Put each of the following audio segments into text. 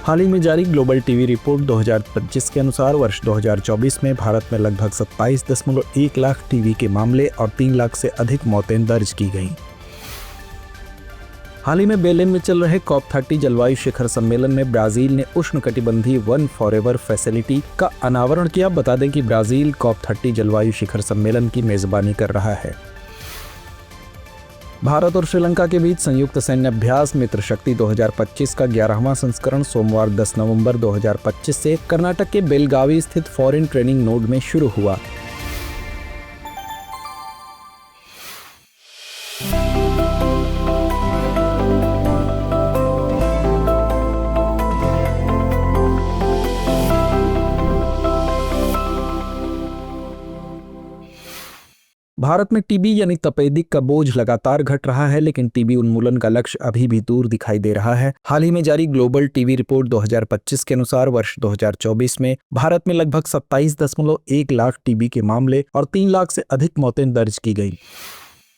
हाल ही में जारी global TV report 2025 के अनुसार वर्ष 2024 में भारत में लगभग 27.1 लाख टीबी के मामले और 3 लाख से अधिक मौतें दर्ज की गईं। हाल ही में बेर्लिन में चल रहे COP30 जलवायु शिखर सम्मेलन में ब्राजील ने उष्णकटिबंधीय वन फॉरएवर फैसिलिटी का अनावरण किया। बता दें कि ब्राजील COP30 जलवायु शिखर सम्मेलन की मेजबानी कर रहा है। भारत और श्रीलंका के बीच संयुक्त सैन्य अभ्यास मित्र शक्ति 2025 का 11वां संस्करण सोमवार 10 नवंबर 2025 से कर्नाटक के बेलगावी स्थित फॉरेन ट्रेनिंग नोड में शुरू हुआ। भारत में टीबी यानी तपेदिक का बोझ लगातार घट रहा है, लेकिन टीबी उन्मूलन का लक्ष्य अभी भी दूर दिखाई दे रहा है। हाल ही में जारी ग्लोबल टीबी रिपोर्ट 2025 के अनुसार वर्ष 2024 में भारत में लगभग 27.1 लाख टीबी के मामले और 3 लाख से अधिक मौतें दर्ज की गई।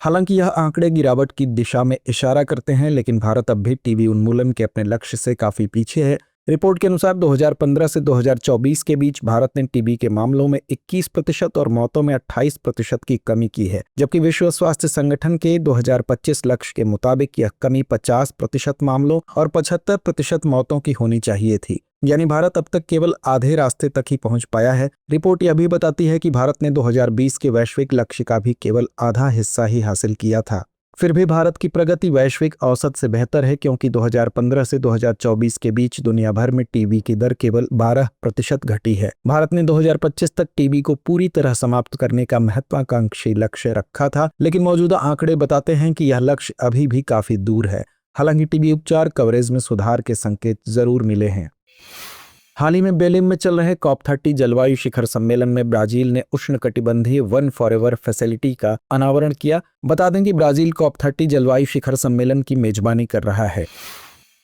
हालांकि यह आंकड़े गिरावट की दिशा में इशारा करते हैं, लेकिन भारत अब भी टीबी उन्मूलन के अपने लक्ष्य से काफी पीछे है। रिपोर्ट के अनुसार 2015 से 2024 के बीच भारत ने टीबी के मामलों में 21% और मौतों में 28% की कमी की है, जबकि विश्व स्वास्थ्य संगठन के 2025 लक्ष्य के मुताबिक यह कमी 50% मामलों और 75% मौतों की होनी चाहिए थी। यानी भारत अब तक केवल आधे रास्ते तक ही पहुंच पाया है। रिपोर्ट यह भी बताती है कि भारत ने 2020 के वैश्विक लक्ष्य का भी केवल आधा हिस्सा ही हासिल किया था। फिर भी भारत की प्रगति वैश्विक औसत से बेहतर है, क्योंकि 2015 से 2024 के बीच दुनिया भर में टीबी की दर केवल 12% घटी है। भारत ने 2025 तक टीबी को पूरी तरह समाप्त करने का महत्वाकांक्षी लक्ष्य रखा था, लेकिन मौजूदा आंकड़े बताते हैं कि यह लक्ष्य अभी भी काफी दूर है। हालांकि टीबी उपचार कवरेज में सुधार के संकेत जरूर मिले हैं। हाल ही में बेर्लिन में चल रहे COP30 जलवायु शिखर सम्मेलन में ब्राजील ने उष्णकटिबंधीय वन फॉरएवर फैसिलिटी का अनावरण किया। बता दें कि ब्राजील COP30 जलवायु शिखर सम्मेलन की मेजबानी कर रहा है।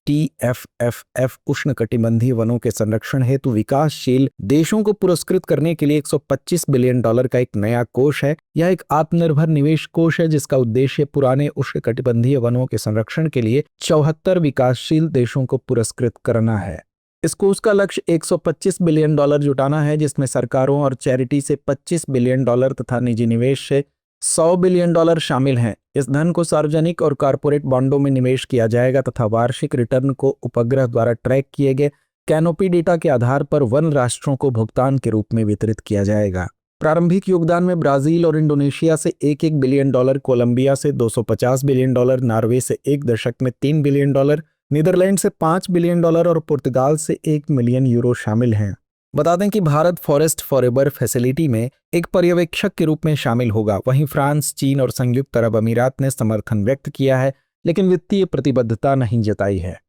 TFFF उष्णकटिबंधीय वनों के संरक्षण हेतु विकासशील देशों को पुरस्कृत करने के लिए $125 बिलियन का एक नया कोष है। यह एक आत्मनिर्भर निवेश कोष है, जिसका उद्देश्य पुराने उष्णकटिबंधीय वनों के संरक्षण के लिए 74 विकासशील देशों को पुरस्कृत करना है। इस कोष का लक्ष्य $125 बिलियन जुटाना है, जिसमें सरकारों और चैरिटी से $25 बिलियन तथा निजी निवेश से $100 बिलियन शामिल हैं। इस धन को सार्वजनिक और कॉरपोरेट बॉन्डों में निवेश किया जाएगा तथा वार्षिक रिटर्न को उपग्रह द्वारा ट्रैक किए गए कैनोपी डेटा के आधार पर वन राष्ट्रों को भुगतान के रूप में वितरित किया जाएगा। प्रारंभिक योगदान में ब्राजील और इंडोनेशिया से $1 बिलियन, कोलंबिया से $250 बिलियन, नॉर्वे से एक दशक में $3 बिलियन, नीदरलैंड से $5 बिलियन और पुर्तगाल से €1 मिलियन शामिल हैं। बता दें कि भारत फॉरेस्ट फॉरएवर फैसिलिटी में एक पर्यवेक्षक के रूप में शामिल होगा। वहीं फ्रांस, चीन और संयुक्त अरब अमीरात ने समर्थन व्यक्त किया है, लेकिन वित्तीय प्रतिबद्धता नहीं जताई है।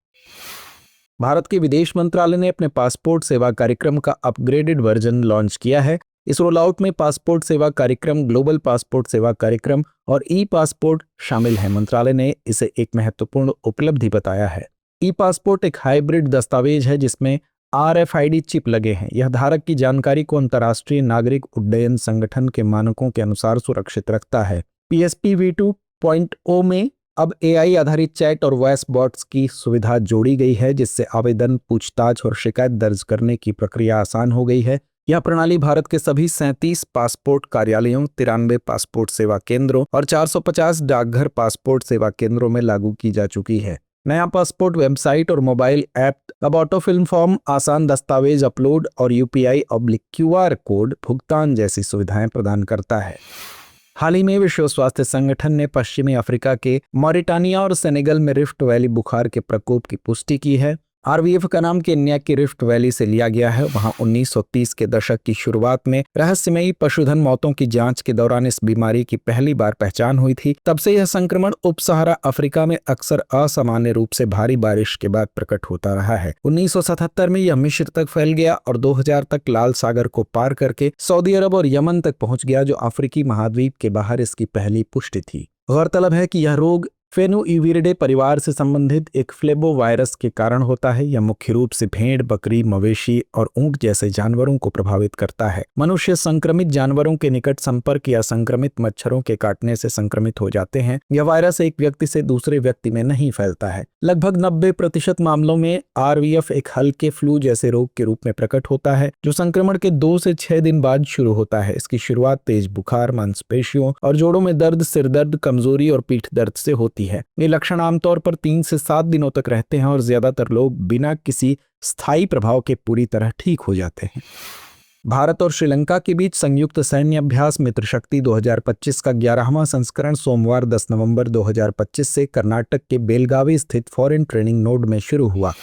भारत के विदेश मंत्रालय ने अपने पासपोर्ट सेवा कार्यक्रम का अपग्रेडेड वर्जन लॉन्च किया है। इस रोल आउट में पासपोर्ट सेवा कार्यक्रम, ग्लोबल पासपोर्ट सेवा कार्यक्रम और ई-पासपोर्ट शामिल है। मंत्रालय ने इसे एक महत्वपूर्ण उपलब्धि बताया है। ई-पासपोर्ट एक हाइब्रिड दस्तावेज है जिसमें RFID चिप लगे हैं। यह धारक की जानकारी को अंतर्राष्ट्रीय नागरिक उड्डयन संगठन के मानकों के अनुसार सुरक्षित रखता है। PSP v2.0 में अब AI आधारित चैट और वॉइस बॉट्स की सुविधा जोड़ी गई है, जिससे आवेदन, पूछताछ और शिकायत दर्ज करने की प्रक्रिया आसान हो गई है। यह प्रणाली भारत के सभी 37 पासपोर्ट कार्यालयों, 93 पासपोर्ट सेवा केंद्रों और 450 डाकघर पासपोर्ट सेवा केंद्रों में लागू की जा चुकी है। नया पासपोर्ट वेबसाइट और मोबाइल ऐप अब ऑटोफिल फॉर्म, आसान दस्तावेज अपलोड और UPI/QR कोड भुगतान जैसी सुविधाएं प्रदान करता है। हाल ही में विश्व स्वास्थ्य संगठन ने पश्चिमी अफ्रीका के मॉरिटानिया और सेनेगल में रिफ्ट वैली बुखार के प्रकोप की पुष्टि की है। RVF का नाम केन्या की रिफ्ट वैली से लिया गया है। वहां 1930 के दशक की शुरुआत में रहस्यमयी पशुधन मौतों की जांच के दौरान इस बीमारी की पहली बार पहचान हुई थी। तब से यह संक्रमण उप सहारा अफ्रीका में अक्सर असामान्य रूप से भारी बारिश के बाद प्रकट होता रहा है। 1977 में यह मिस्र तक फैल गया और 2000 तक लाल सागर को पार करके सऊदी अरब और यमन तक पहुंच गया, जो अफ्रीकी महाद्वीप के बाहर इसकी पहली पुष्टि थी। गौरतलब है कि यह रोग फेनुइविरिडे परिवार से संबंधित एक फ्लेबोवायरस के कारण होता है। यह मुख्य रूप से भेड़, बकरी, मवेशी और ऊंट जैसे जानवरों को प्रभावित करता है। मनुष्य संक्रमित जानवरों के निकट संपर्क या संक्रमित मच्छरों के काटने से संक्रमित हो जाते हैं। यह वायरस एक व्यक्ति से दूसरे व्यक्ति में नहीं फैलता है। लगभग 90% मामलों में आरवीएफ एक हल्के फ्लू जैसे रोग के रूप में प्रकट होता है, जो संक्रमण के 2 से 6 दिन बाद शुरू होता है। इसकी शुरुआत तेज बुखार, मांसपेशियों और जोड़ों में दर्द, सिर दर्द, कमजोरी और पीठ दर्द से होती है। ये लक्षण आमतौर पर 3 से 7 दिनों तक रहते हैं और ज्यादातर लोग बिना किसी स्थायी प्रभाव के पूरी तरह ठीक हो जाते हैं। भारत और श्रीलंका के बीच संयुक्त सैन्य अभ्यास मित्रशक्ति 2025 का 11वां संस्करण सोमवार 10 नवंबर 2025 से कर्नाटक के बेलगावी स्थित फॉरेन ट्रेनिंग नोड में शुरू हुआ।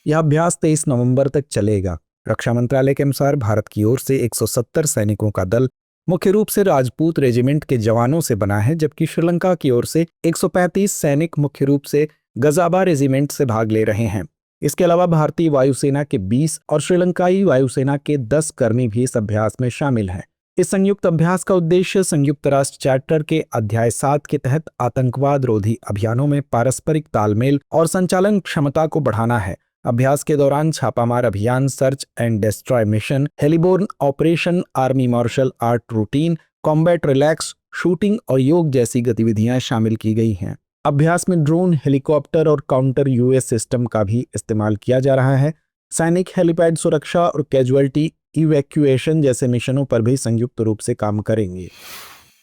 यह अभ्यास 23 नवंबर तक चलेगा। रक्षा मंत्रालय के अनुसार भारत की ओर से 170 सैनिकों का दल मुख्य रूप से राजपूत रेजिमेंट के जवानों से बना है, जबकि श्रीलंका की ओर से 135 सैनिक मुख्य रूप से गजाबा रेजिमेंट से भाग ले रहे हैं। इसके अलावा भारतीय वायुसेना के 20 और श्रीलंकाई वायुसेना के 10 कर्मी भी इस अभ्यास में शामिल हैं। इस संयुक्त अभ्यास का उद्देश्य संयुक्त राष्ट्र चार्टर के अध्याय 7 के तहत आतंकवाद रोधी अभियानों में पारस्परिक तालमेल और संचालन क्षमता को बढ़ाना है। अभ्यास के दौरान छापामार अभियान, search and destroy mission, heliborne operation, army martial art routine, combat relax, shooting और योग जैसी गतिविधियां शामिल की गई हैं। अभ्यास में ड्रोन, हेलीकॉप्टर और काउंटर यूएस सिस्टम का भी इस्तेमाल किया जा रहा है। सैनिक हेलीपैड सुरक्षा और कैजुअल्टी इवैक्यूएशन जैसे मिशनों पर भी संयुक्त रूप से काम करेंगे।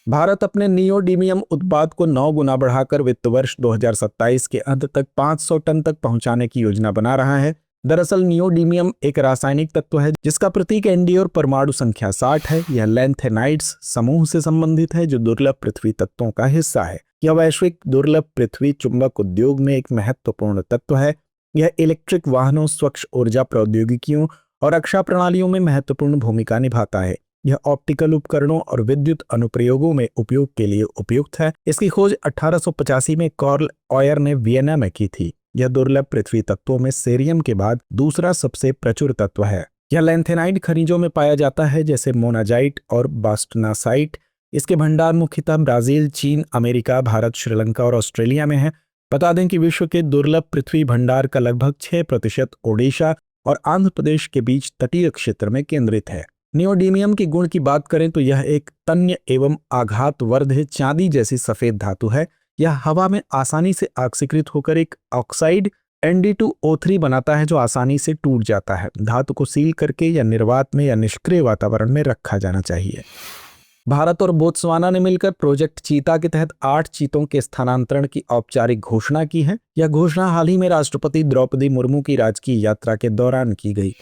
भारत अपने नियोडीमियम उत्पाद को 9 गुना बढ़ाकर वित्त वर्ष 2027 के अंत तक 500 टन तक पहुंचाने की योजना बना रहा है। दरअसल नियोडीमियम एक रासायनिक तत्व है जिसका प्रतीक एनडी और परमाणु संख्या 60 है। यह लैंथेनाइड्स समूह से संबंधित है, जो दुर्लभ पृथ्वी तत्वों का हिस्सा है। यह वैश्विक दुर्लभ पृथ्वी चुंबक उद्योग में एक महत्वपूर्ण तत्व है। यह इलेक्ट्रिक वाहनों, स्वच्छ ऊर्जा प्रौद्योगिकियों और रक्षा प्रणालियों में महत्वपूर्ण भूमिका निभाता है। यह ऑप्टिकल उपकरणों और विद्युत अनुप्रयोगों में उपयोग के लिए उपयुक्त है। इसकी खोज 1885 में कार्ल ऑयर ने वियना में की थी। यह दुर्लभ पृथ्वी तत्वों में सेरियम के बाद दूसरा सबसे प्रचुर तत्व है। यह लैंथेनाइड खनिजों में पाया जाता है, जैसे मोनाजाइट और बास्टनासाइट। इसके भंडार मुख्यतः ब्राजील, चीन, अमेरिका, भारत, श्रीलंका और ऑस्ट्रेलिया में है। बता दें कि विश्व के दुर्लभ पृथ्वी भंडार का लगभग 6% ओडिशा और आंध्र प्रदेश के बीच तटीय क्षेत्र में केंद्रित है। नियोडीमियम की गुण की बात करें तो यह एक तन्य एवं आघातवर्ध चांदी जैसी सफेद धातु है। यह हवा में आसानी से ऑक्सीकृत होकर एक ऑक्साइड Nd2O3 बनाता है, जो आसानी से टूट जाता है। धातु को सील करके या निर्वात में या निष्क्रिय वातावरण में रखा जाना चाहिए। भारत और बोत्सवाना ने मिलकर प्रोजेक्ट चीता के तहत 8 चीतों के स्थानांतरण की औपचारिक घोषणा की है। यह घोषणा हाल ही में राष्ट्रपति द्रौपदी मुर्मू की राजकीय यात्रा के दौरान की गई।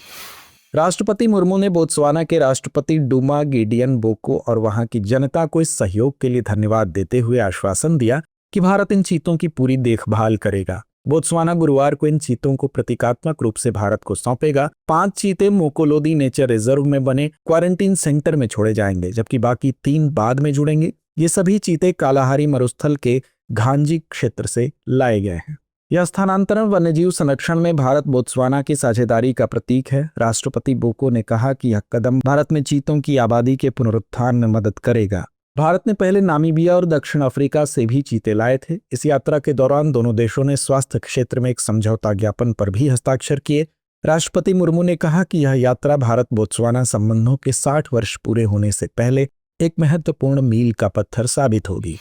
राष्ट्रपति मुर्मू ने बोत्सवाना के राष्ट्रपति डूमा गिडियन बोको और वहां की जनता को इस सहयोग के लिए धन्यवाद देते हुए आश्वासन दिया कि भारत इन चीतों की पूरी देखभाल करेगा। बोत्सवाना गुरुवार को इन चीतों को प्रतीकात्मक रूप से भारत को सौंपेगा। 5 चीते मोकोलोदी नेचर रिजर्व में बने क्वारंटीन सेंटर में छोड़े जाएंगे, जबकि बाकी 3 बाद में जुड़ेंगे। ये सभी चीते कालाहारी मरुस्थल के घांजी क्षेत्र से लाए गए हैं। यह स्थानांतरण वन्यजीव संरक्षण में भारत बोत्सवाना की साझेदारी का प्रतीक है। राष्ट्रपति बोको ने कहा कि यह कदम भारत में चीतों की आबादी के पुनरुत्थान में मदद करेगा। भारत ने पहले नामीबिया और दक्षिण अफ्रीका से भी चीते लाए थे। इस यात्रा के दौरान दोनों देशों ने स्वास्थ्य क्षेत्र में एक समझौता ज्ञापन पर भी हस्ताक्षर किए। राष्ट्रपति मुर्मू ने कहा कि यह यात्रा भारत बोत्सवाना संबंधों के 60 वर्ष पूरे होने से पहले एक महत्वपूर्ण मील का पत्थर साबित होगी।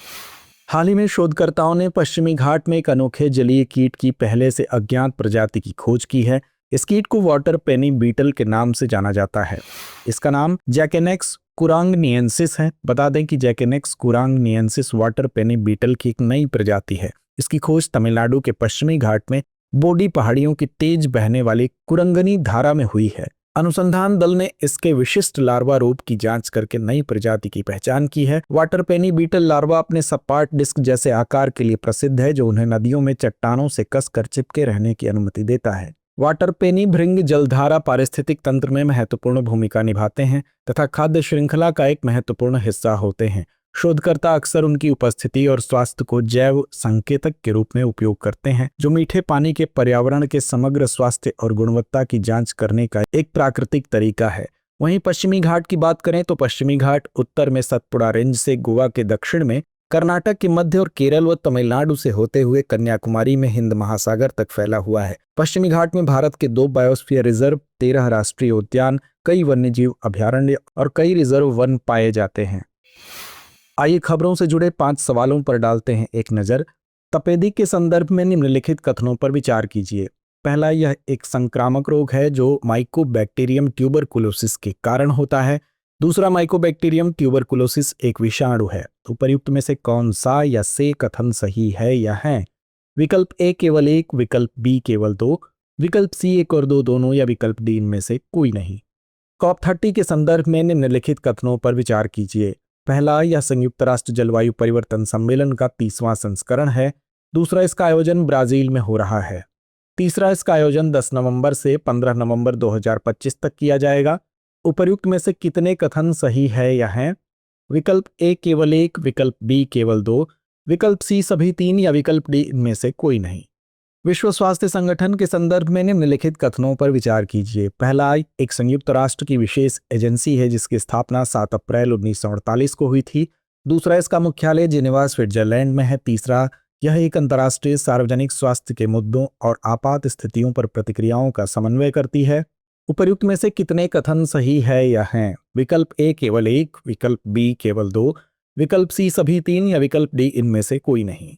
हाल ही में शोधकर्ताओं ने पश्चिमी घाट में एक अनोखे जलीय कीट की पहले से अज्ञात प्रजाति की खोज की है। इस कीट को वाटर पेनी बीटल के नाम से जाना जाता है। इसका नाम जैकेनेक्स कुरांगनियंसिस है। बता दें कि जैकेनेक्स कुरांगनियंसिस वाटर पेनी बीटल की एक नई प्रजाति है। इसकी खोज तमिलनाडु के पश्चिमी घाट में बोडी पहाड़ियों की तेज बहने वाली कुरंगनी धारा में हुई है। अनुसंधान दल ने इसके विशिष्ट लार्वा रूप की जांच करके नई प्रजाति की पहचान की है। वाटर पेनी बीटल लार्वा अपने सपाट डिस्क जैसे आकार के लिए प्रसिद्ध है, जो उन्हें नदियों में चट्टानों से कसकर चिपके रहने की अनुमति देता है। वाटर पेनी भृंग जलधारा पारिस्थितिक तंत्र में महत्वपूर्ण भूमिका निभाते हैं तथा खाद्य श्रृंखला का एक महत्वपूर्ण हिस्सा होते हैं। शोधकर्ता अक्सर उनकी उपस्थिति और स्वास्थ्य को जैव संकेतक के रूप में उपयोग करते हैं, जो मीठे पानी के पर्यावरण के समग्र स्वास्थ्य और गुणवत्ता की जांच करने का एक प्राकृतिक तरीका है। वहीं पश्चिमी घाट की बात करें तो पश्चिमी घाट उत्तर में सतपुड़ा रेंज से गोवा के दक्षिण में कर्नाटक के मध्य और केरल व तमिलनाडु से होते हुए कन्याकुमारी में हिंद महासागर तक फैला हुआ है। पश्चिमी घाट में भारत के 2 बायोस्फीयर रिजर्व, 13 राष्ट्रीय उद्यान, कई वन्यजीव अभयारण्य और कई रिजर्व वन पाए जाते हैं। आइए खबरों से जुड़े 5 सवालों पर डालते हैं एक नजर। तपेदिक के संदर्भ में निम्नलिखित कथनों पर विचार कीजिए। पहला, यह एक संक्रामक रोग है जो माइकोबैक्टीरियम ट्यूबरकुलोसिस के कारण होता है। दूसरा, माइकोबैक्टीरियम ट्यूबरकुलोसिस एक विषाणु है। उपर्युक्त में से कौन सा या से कथन सही है या है? विकल्प ए केवल एक, विकल्प बी केवल 2, विकल्प सी 1 और 2 दोनों, या विकल्प डी इनमें से कोई नहीं। COP30 के संदर्भ में निम्नलिखित कथनों पर विचार कीजिए। पहला, यह संयुक्त राष्ट्र जलवायु परिवर्तन सम्मेलन का 30वां संस्करण है। दूसरा, इसका आयोजन ब्राजील में हो रहा है। तीसरा, इसका आयोजन 10 नवंबर से 15 नवंबर 2025 तक किया जाएगा। उपर्युक्त में से कितने कथन सही है या हैं? विकल्प ए केवल 1, विकल्प बी केवल 2, विकल्प सी सभी 3, या विकल्प डी इनमें से कोई नहीं। विश्व स्वास्थ्य संगठन के संदर्भ में निम्नलिखित कथनों पर विचार कीजिए। पहला, एक संयुक्त राष्ट्र की विशेष एजेंसी है जिसकी स्थापना 7 अप्रैल 1948 को हुई थी। दूसरा, इसका मुख्यालय जिनेवा स्विट्जरलैंड में है। तीसरा, यह एक अंतर्राष्ट्रीय सार्वजनिक स्वास्थ्य के मुद्दों और आपात स्थितियों पर प्रतिक्रियाओं का समन्वय करती है। उपर्युक्त में से कितने कथन सही है या हैं? विकल्प ए केवल 1, विकल्प बी केवल 2, विकल्प सी सभी 3, या विकल्प डी इनमें से कोई नहीं।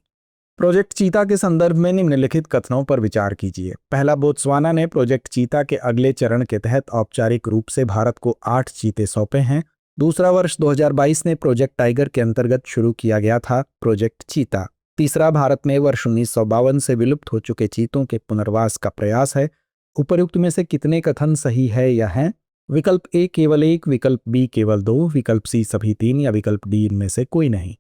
प्रोजेक्ट चीता के संदर्भ में निम्नलिखित कथनों पर विचार कीजिए। पहला, बोत्सवाना ने प्रोजेक्ट चीता के अगले चरण के तहत औपचारिक रूप से भारत को 8 चीते सौंपे हैं। दूसरा, वर्ष 2022 में प्रोजेक्ट टाइगर के अंतर्गत शुरू किया गया था प्रोजेक्ट चीता। तीसरा, भारत में वर्ष 1952 से विलुप्त हो चुके चीतों के पुनर्वास का प्रयास है। उपर्युक्त में से कितने कथन सही है या हैं? विकल्प ए केवल 1, विकल्प बी केवल 2, विकल्प सी सभी 3, या विकल्प डी इनमें से कोई नहीं।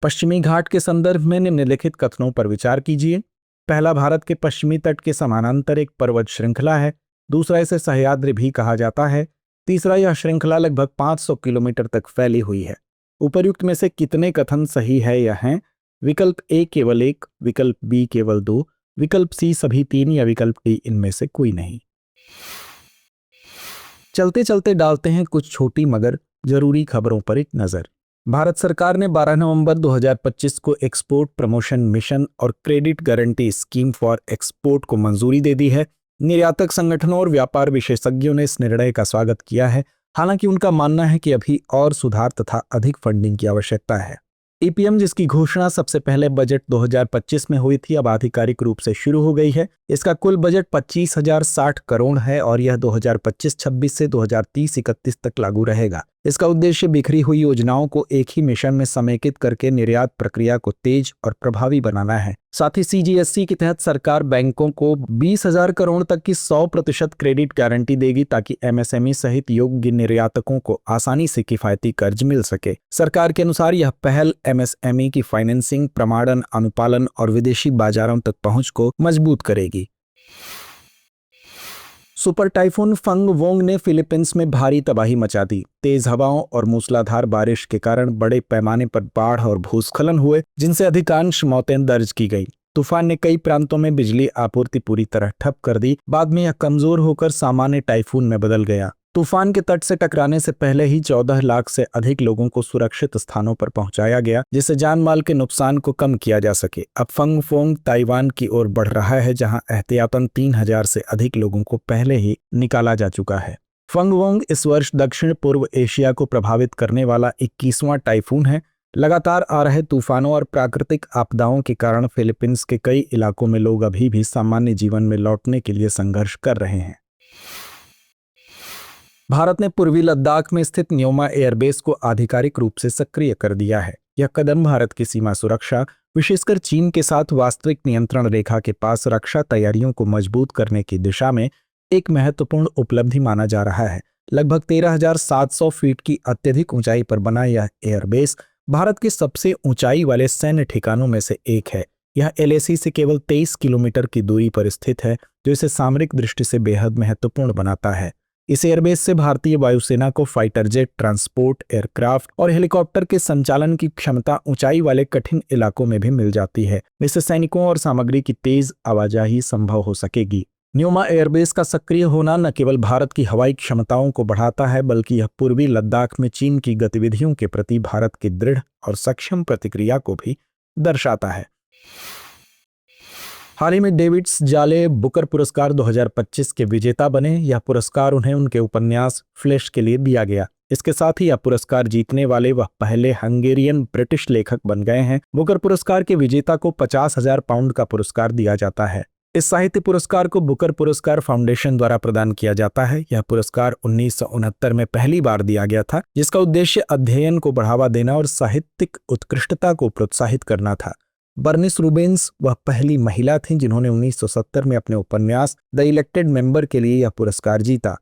पश्चिमी घाट के संदर्भ में निम्नलिखित कथनों पर विचार कीजिए। पहला, भारत के पश्चिमी तट के समानांतर एक पर्वत श्रृंखला है। दूसरा, इसे सह्याद्री भी कहा जाता है। तीसरा, यह श्रृंखला लगभग 500 किलोमीटर तक फैली हुई है। उपर्युक्त में से कितने कथन सही है या हैं? विकल्प ए केवल 1, विकल्प बी केवल 2, विकल्प सी सभी 3, या विकल्प डी इनमें से कोई नहीं। चलते चलते डालते हैं कुछ छोटी मगर जरूरी खबरों पर एक नजर। भारत सरकार ने 12 नवंबर 2025 को एक्सपोर्ट प्रमोशन मिशन और credit guarantee scheme for export को मंजूरी दे दी है। निर्यातक संगठनों और व्यापार विशेषज्ञों ने इस निर्णय का स्वागत किया है। हालांकि उनका मानना है कि अभी और सुधार तथा अधिक फंडिंग की आवश्यकता है। ईपीएम, जिसकी घोषणा सबसे पहले बजट 2025 में हुई थी, अब आधिकारिक रूप से शुरू हो गई है। इसका कुल बजट 25,060 करोड़ है और यह 2025-26 से 2030-31 तक लागू रहेगा। इसका उद्देश्य बिखरी हुई योजनाओं को एक ही मिशन में समेकित करके निर्यात प्रक्रिया को तेज और प्रभावी बनाना है। साथ ही सीजीएससी के तहत सरकार बैंकों को 20,000 करोड़ तक की 100% क्रेडिट गारंटी देगी ताकि एमएसएमई सहित योग्य निर्यातकों को आसानी से किफायती कर्ज मिल सके। सरकार के अनुसार यह पहल एमएसएमई की फाइनेंसिंग, प्रमाणन, अनुपालन और विदेशी बाजारों तक पहुंच को मजबूत करेगी। सुपर टाइफून फंग-वोंग ने फिलीपींस में भारी तबाही मचा दी। तेज हवाओं और मूसलाधार बारिश के कारण बड़े पैमाने पर बाढ़ और भूस्खलन हुए, जिनसे अधिकांश मौतें दर्ज की गई। तूफान ने कई प्रांतों में बिजली आपूर्ति पूरी तरह ठप कर दी। बाद में यह कमजोर होकर सामान्य टाइफून में बदल गया। तूफान के तट से टकराने से पहले ही 14 लाख से अधिक लोगों को सुरक्षित स्थानों पर पहुंचाया गया, जिससे जान माल के नुकसान को कम किया जा सके। अब फंग-फोंग ताइवान की ओर बढ़ रहा है, जहां एहतियातन 3,000 से अधिक लोगों को पहले ही निकाला जा चुका है। फंग-वोंग इस वर्ष दक्षिण पूर्व एशिया को प्रभावित करने वाला 21वां टाइफून है। लगातार आ रहे तूफानों और प्राकृतिक आपदाओं के कारण फिलीपींस के कई इलाकों में लोग अभी भी सामान्य जीवन में लौटने के लिए संघर्ष कर रहे हैं। भारत ने पूर्वी लद्दाख में स्थित न्योमा एयरबेस को आधिकारिक रूप से सक्रिय कर दिया है। यह कदम भारत की सीमा सुरक्षा, विशेषकर चीन के साथ वास्तविक नियंत्रण रेखा के पास रक्षा तैयारियों को मजबूत करने की दिशा में एक महत्वपूर्ण उपलब्धि माना जा रहा है। लगभग 13,700 फीट की अत्यधिक ऊंचाई पर बना यह एयरबेस भारत के सबसे ऊंचाई वाले सैन्य ठिकानों में से एक है। यह एलएसी से केवल 23 किलोमीटर की दूरी पर स्थित है, जो इसे सामरिक दृष्टि से बेहद महत्वपूर्ण बनाता है। इस एयरबेस से भारतीय वायुसेना को फाइटर जेट, ट्रांसपोर्ट, एयरक्राफ्ट और हेलीकॉप्टर के संचालन की क्षमता ऊंचाई वाले कठिन इलाकों में भी मिल जाती है। इससे सैनिकों और सामग्री की तेज आवाजाही संभव हो सकेगी। न्यूमा एयरबेस का सक्रिय होना न केवल भारत की हवाई क्षमताओं को बढ़ाता है, बल्कि यह पूर्वी लद्दाख में चीन की गतिविधियों के प्रति भारत की दृढ़ और सक्षम प्रतिक्रिया को भी दर्शाता है। हाल ही में डेविड्स जाले बुकर पुरस्कार 2025 के विजेता बने। यह पुरस्कार उन्हें उनके उपन्यास फ्लेश के लिए दिया गया। इसके साथ ही यह पुरस्कार जीतने वाले वह पहले हंगेरियन ब्रिटिश लेखक बन गए हैं। बुकर पुरस्कार के विजेता को 50,000 पाउंड का पुरस्कार दिया जाता है। इस साहित्य पुरस्कार को बुकर पुरस्कार फाउंडेशन द्वारा प्रदान किया जाता है। यह पुरस्कार 1969 में पहली बार दिया गया था, जिसका उद्देश्य अध्ययन को बढ़ावा देना और साहित्यिक उत्कृष्टता को प्रोत्साहित करना था। बर्निस रूबेंस वह पहली महिला थीं जिन्होंने 1970 में अपने उपन्यास द इलेक्टेड मेंबर के लिए यह पुरस्कार जीता।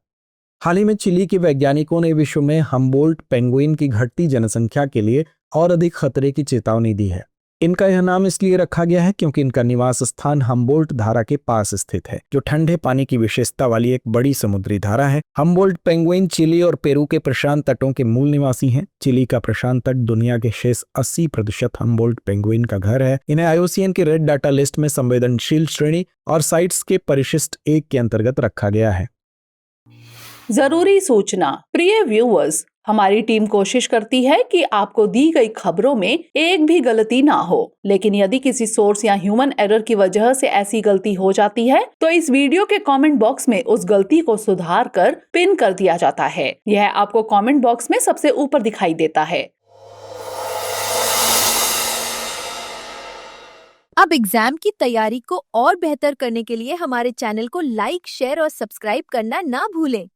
हाल ही में चिली के वैज्ञानिकों ने विश्व में हम्बोल्ट पेंगुइन की घटती जनसंख्या के लिए और अधिक खतरे की चेतावनी दी है। इनका यह नाम इसलिए रखा गया है क्योंकि इनका निवास स्थान हम्बोल्ट धारा के पास स्थित है, जो ठंडे पानी की विशेषता वाली एक बड़ी समुद्री धारा है। हम्बोल्ट पेंगुइन चिली और पेरू के प्रशांत तटों के मूल निवासी हैं। चिली का प्रशांत तट दुनिया के शेष 80% हम्बोल्ट पेंगुइन का घर है। इन्हें IUCN की रेड डाटा लिस्ट में संवेदनशील श्रेणी और साइट्स के परिशिष्ट 1 के अंतर्गत रखा गया है। जरूरी सूचना। प्रिय व्यूअर्स, हमारी टीम कोशिश करती है कि आपको दी गई खबरों में एक भी गलती ना हो, लेकिन यदि किसी सोर्स या ह्यूमन एरर की वजह से ऐसी गलती हो जाती है तो इस वीडियो के कमेंट बॉक्स में उस गलती को सुधार कर पिन कर दिया जाता है। यह आपको कमेंट बॉक्स में सबसे ऊपर दिखाई देता है। अब एग्जाम की तैयारी को और बेहतर करने के लिए हमारे चैनल को लाइक, शेयर और सब्सक्राइब करना ना भूलें।